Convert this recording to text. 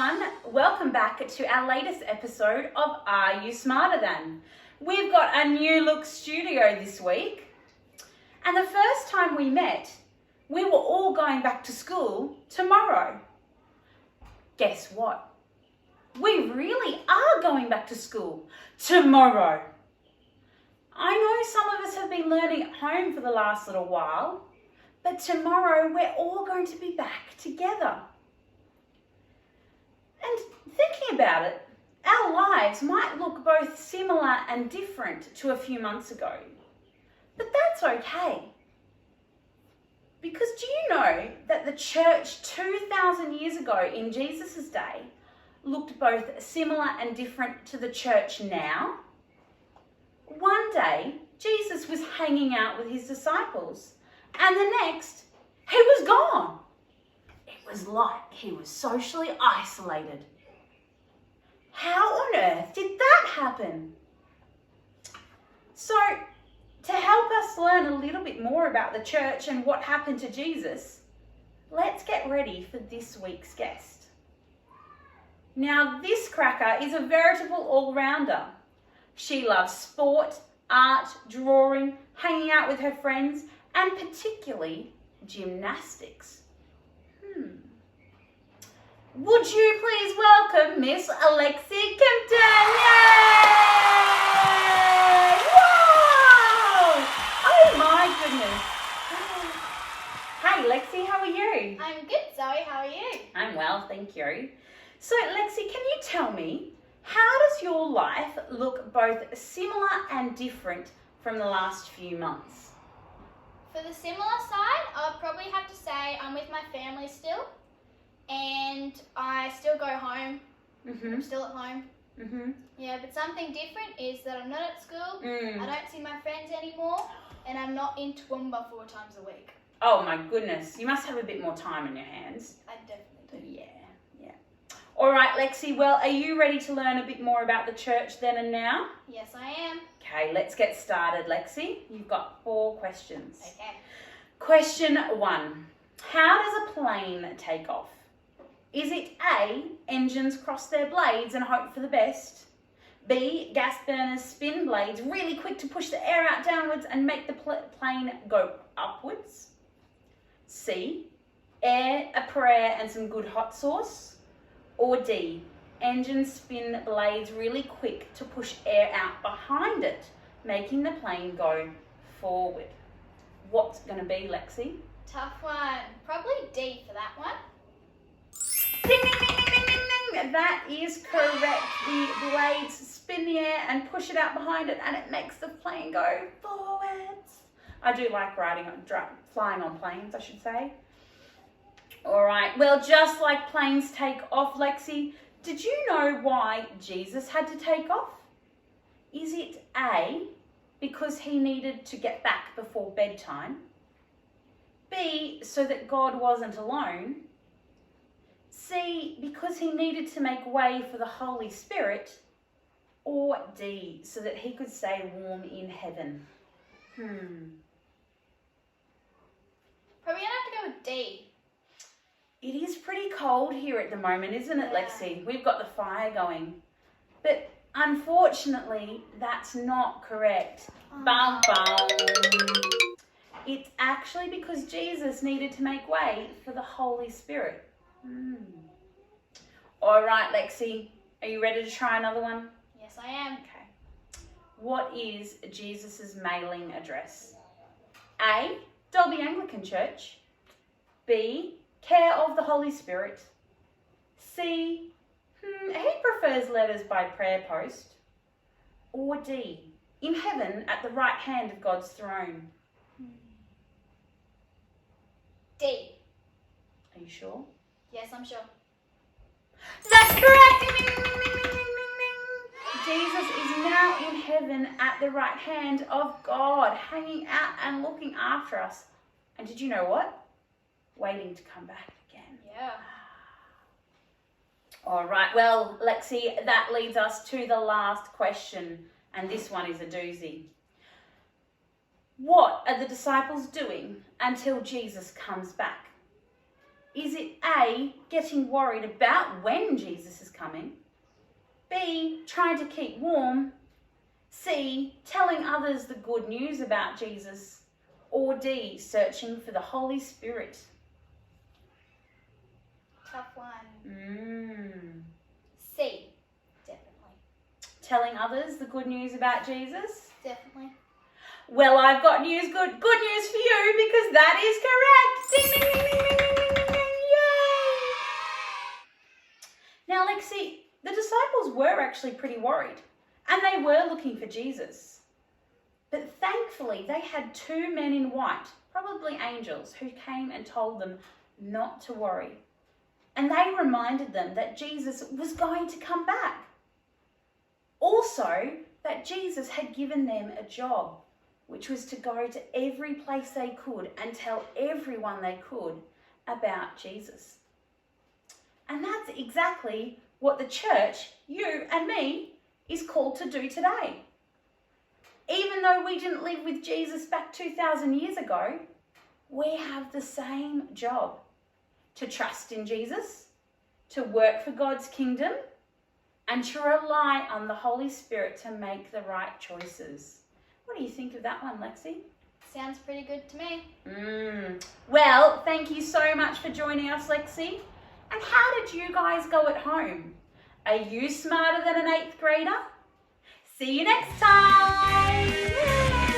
everyone, welcome back to our latest episode of Are You Smarter Than? We've got a new look studio this week, and the first time we met, we were all going back to school tomorrow. Guess what? We really are going back to school tomorrow. I know some of us have been learning at home for the last little while, but tomorrow we're all going to be back together. And thinking about it, our lives might look both similar and different to a few months ago, but that's okay. Because do you know that the church 2,000 years ago in Jesus' day looked both similar and different to the church now? One day, Jesus was hanging out with his disciples, and the next, he was gone. It was like he was socially isolated. How on earth did that happen? So, to help us learn a little bit more about the church and what happened to Jesus, let's get ready for this week's guest. Now, this cracker is a veritable all-rounder. She loves sport, art, drawing, hanging out with her friends, and particularly gymnastics. Would you please welcome Miss Alexi Kempton? Yay! Whoa! Oh my goodness. Hey Lexi, how are you? I'm good, Zoe. How are you? I'm well, thank you. So Lexi, can you tell me, how does your life look both similar and different from the last few months? For the similar side, I'll probably have to say I'm with my family still, and I still go home. I'm still at home. Yeah, but something different is that I'm not at school, I don't see my friends anymore, and I'm not in Toowoomba 4 times a week. Oh my goodness, you must have a bit more time on your hands. I definitely do. Yeah. All right, Lexi, well, are you ready to learn a bit more about the church then and now? Yes, I am. Okay, let's get started, Lexi. You've got 4 questions. Okay. Question 1. How does a plane take off? Is it A, engines cross their blades and hope for the best? B, gas burners spin blades really quick to push the air out downwards and make the plane go upwards? C, air, a prayer and some good hot sauce? Or D, engines spin blades really quick to push air out behind it, making the plane go forward? What's going to be, Lexi? Tough one. Probably D for that one. Ding, ding, ding, ding, ding, ding, ding. That is correct. The blades spin the air and push it out behind it, and it makes the plane go forwards. I do like flying on planes, I should say. All right, well, just like planes take off, Lexi, did you know why Jesus had to take off? Is it A, because he needed to get back before bedtime? B, so that God wasn't alone? C, because he needed to make way for the Holy Spirit? Or D, so that he could stay warm in heaven? Probably gonna have to go with D. It is pretty cold here at the moment, isn't it, Lexi? We've got the fire going. But unfortunately, that's not correct. Bum, bum. It's actually because Jesus needed to make way for the Holy Spirit. All right, Lexi, are you ready to try another one? Yes, I am. Okay. What is Jesus' mailing address? A, Dalby Anglican Church. B, Care of the Holy Spirit. C, he prefers letters by prayer post. Or D, in heaven at the right hand of God's throne. D. Are you sure? Yes, I'm sure. That's correct! Ding, ding, ding, ding, ding, ding, ding. Jesus is now in heaven at the right hand of God, hanging out and looking after us. And did you know what? Waiting to come back again. Yeah. All right, well, Lexi, that leads us to the last question, and this one is a doozy. What are the disciples doing until Jesus comes back? Is it A, getting worried about when Jesus is coming? B, trying to keep warm? C, telling others the good news about Jesus? Or D, searching for the Holy Spirit? Tough one. C, definitely. Telling others the good news about Jesus? Definitely. Well, I've got good news for you, because that is correct. Ding, ding, ding, ding, ding, ding, ding, ding, ding. Yay! Now, Lexi, the disciples were actually pretty worried, and they were looking for Jesus. But thankfully, they had two men in white, probably angels, who came and told them not to worry. And they reminded them that Jesus was going to come back. Also, that Jesus had given them a job, which was to go to every place they could and tell everyone they could about Jesus. And that's exactly what the church, you and me, is called to do today. Even though we didn't live with Jesus back 2,000 years ago, we have the same job: to trust in Jesus, to work for God's kingdom, and to rely on the Holy Spirit to make the right choices. What do you think of that one, Lexi? Sounds pretty good to me. Well, thank you so much for joining us, Lexi. And how did you guys go at home? Are you smarter than an 8th grader? See you next time! Yay!